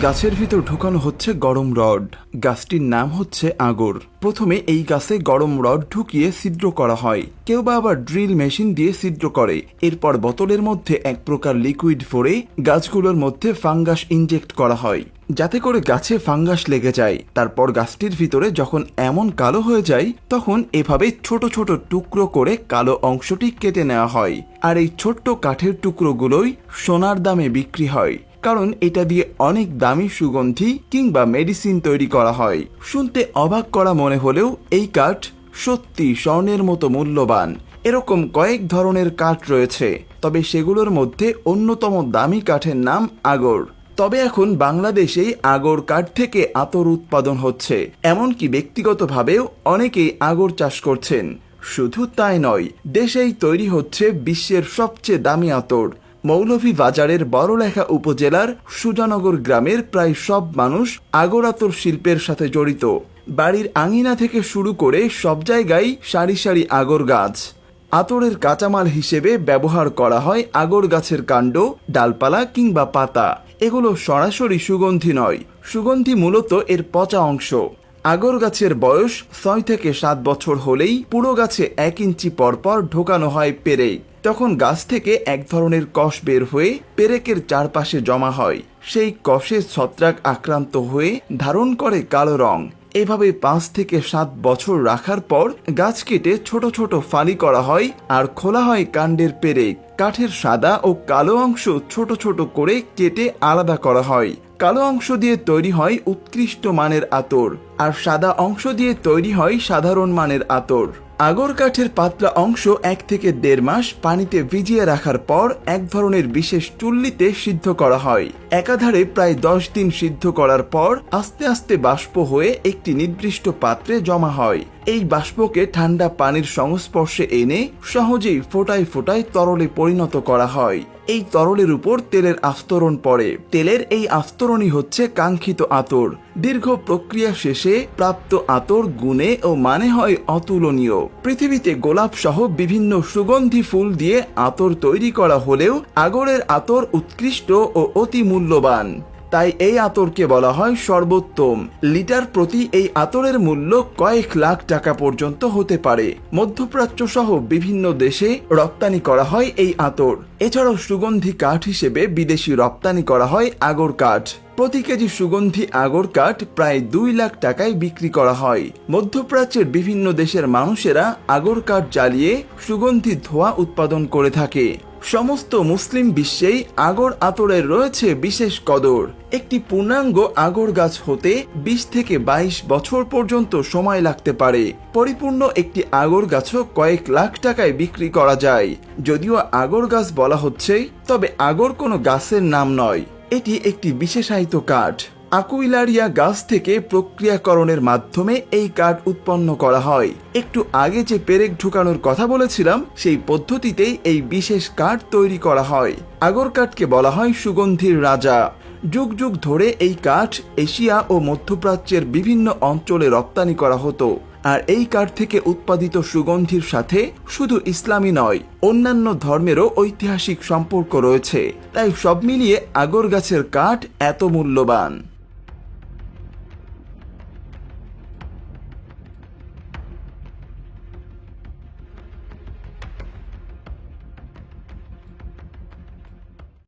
গাছের ভিতর ঢোকানো হচ্ছে গরম রড। গাছটির নাম হচ্ছে আগর। প্রথমে এই গাছে গরম রড ঢুকিয়ে ছিদ্র করা হয়, কেউ বা আবার ড্রিল মেশিন দিয়ে ছিদ্র করে। এরপর বোতলের মধ্যে এক প্রকার লিকুইড ভরে গাছগুলোর মধ্যে ফাঙ্গাস ইনজেক্ট করা হয়, যাতে করে গাছে ফাঙ্গাস লেগে যায়। তারপর গাছটির ভিতরে যখন এমন কালো হয়ে যায়, তখন এভাবে ছোট ছোট টুকরো করে কালো অংশটি কেটে নেওয়া হয়। আর এই ছোট্ট কাঠের টুকরোগুলোই সোনার দামে বিক্রি হয়, কারণ এটা দিয়ে অনেক দামি সুগন্ধি কিংবা মেডিসিন তৈরি করা হয়। শুনতে অবাক করা মনে হলেও এই কাঠ সত্যি স্বর্ণের মতো মূল্যবান। এরকম কয়েক ধরনের কাঠ রয়েছে, তবে সেগুলোর মধ্যে অন্যতম দামি কাঠের নাম আগর। তবে এখন বাংলাদেশেই আগর কাঠ থেকে আতর উৎপাদন হচ্ছে, এমনকি ব্যক্তিগতভাবেও অনেকেই আগর চাষ করছেন। শুধু তাই নয়, দেশেই তৈরি হচ্ছে বিশ্বের সবচেয়ে দামি আতর। মৌলভীবাজারের বড়লেখা উপজেলার সুজানগর গ্রামের প্রায় সব মানুষ আগর আতর শিল্পের সাথে জড়িত। বাড়ির আঙিনা থেকে শুরু করে সব জায়গায় সারি সারি আগর গাছ। আতরের কাঁচামাল হিসেবে ব্যবহার করা হয় আগর গাছের কাণ্ড, ডালপালা কিংবা পাতা। এগুলো সরাসরি সুগন্ধি নয়, সুগন্ধি মূলত এর পচা অংশ। আগর গাছের বয়স 6 থেকে 7 বছর হলেই পুরো গাছে 1 ইঞ্চি পরপর ঢোকানো হয় পেরেক। তখন গাছ থেকে এক ধরনের কষ বের হয়ে পেরেকের চারপাশে জমা হয়। সেই কষে ছত্রাক আক্রান্ত হয়ে ধারণ করে কালো রং। এভাবে 5 থেকে 7 বছর রাখার পর গাছ কেটে ছোট ছোট ফালি করা হয় আর খোলা হয় কাণ্ডের পেরেক। কাঠের সাদা ও কালো অংশ ছোট ছোট করে কেটে আলাদা করা হয়। কালো অংশ দিয়ে তৈরি হয় উৎকৃষ্ট মানের আতর, আর সাদা অংশ দিয়ে তৈরি হয় সাধারণ মানের আতর। আগর কাঠের পাতলা অংশ 1 থেকে 1.5 মাস পানিতে ভিজিয়ে রাখার পর এক ধরনের বিশেষ চুল্লিতে সিদ্ধ করা হয়। একাধারে প্রায় 10 দিন সিদ্ধ করার পর আস্তে আস্তে বাষ্প হয়ে একটি নির্দিষ্ট পাত্রে জমা হয়। এই বাষ্পকে ঠান্ডা পানির সংস্পর্শে এনে সহজেই ফোঁটায় ফোঁটায় তরলে পরিণত করা হয়। এই তরলের উপর তেলের আস্তরণ পড়ে। তেলের এই আস্তরণই হচ্ছে কাঙ্ক্ষিত আতর। দীর্ঘ প্রক্রিয়া শেষে প্রাপ্ত আতর গুণে ও মানে হয় অতুলনীয়। পৃথিবীতে গোলাপ সহ বিভিন্ন সুগন্ধি ফুল দিয়ে আতর তৈরি করা হলেও আগরের আতর উৎকৃষ্ট ও অতি মূল্যবান। তাই এই আতরকে বলা হয় সর্বোত্তম। লিটার প্রতি এই আতরের মূল্য কয়েক লাখ টাকা পর্যন্ত হতে পারে। মধ্যপ্রাচ্য সহ বিভিন্ন দেশে রপ্তানি করা হয় এই আতর। এছাড়াও সুগন্ধি কাঠ হিসেবে বিদেশি রপ্তানি করা হয় আগর কাঠ। প্রতি কেজি সুগন্ধি আগর কাঠ প্রায় 2 লাখ টাকায় বিক্রি করা হয়। মধ্যপ্রাচ্যের বিভিন্ন দেশের মানুষেরা আগর কাঠ জ্বালিয়ে সুগন্ধি ধোঁয়া উৎপাদন করে থাকে। সমস্ত মুসলিম বিশ্বেই আগর আতরের রয়েছে বিশেষ কদর। একটি পূর্ণাঙ্গ আগর গাছ হতে 20 থেকে 22 বছর পর্যন্ত সময় লাগতে পারে। পরিপূর্ণ একটি আগর গাছও কয়েক লাখ টাকায় বিক্রি করা যায়। যদিও আগর গাছ বলা হচ্ছে, তবে আগর কোনো গাছের নাম নয়, এটি একটি বিশেষায়িত কাঠ। আকুইলারিয়া গাছ থেকে প্রক্রিয়াকরণের মাধ্যমে এই কাঠ উৎপন্ন করা হয়। একটু আগে যে পেরেক ঢুকানোর কথা বলেছিলাম, সেই পদ্ধতিতেই এই বিশেষ কাঠ তৈরি করা হয়। আগর কাঠকে বলা হয় সুগন্ধির রাজা। যুগ যুগ ধরে এই কাঠ এশিয়া ও মধ্যপ্রাচ্যের বিভিন্ন অঞ্চলে রপ্তানি করা হতো। আর এই কাঠ থেকে উৎপাদিত সুগন্ধির সাথে শুধু ইসলামই নয়, অন্যান্য ধর্মেরও ঐতিহাসিক সম্পর্ক রয়েছে। তাই সব মিলিয়ে আগর গাছের কাঠ এত মূল্যবান।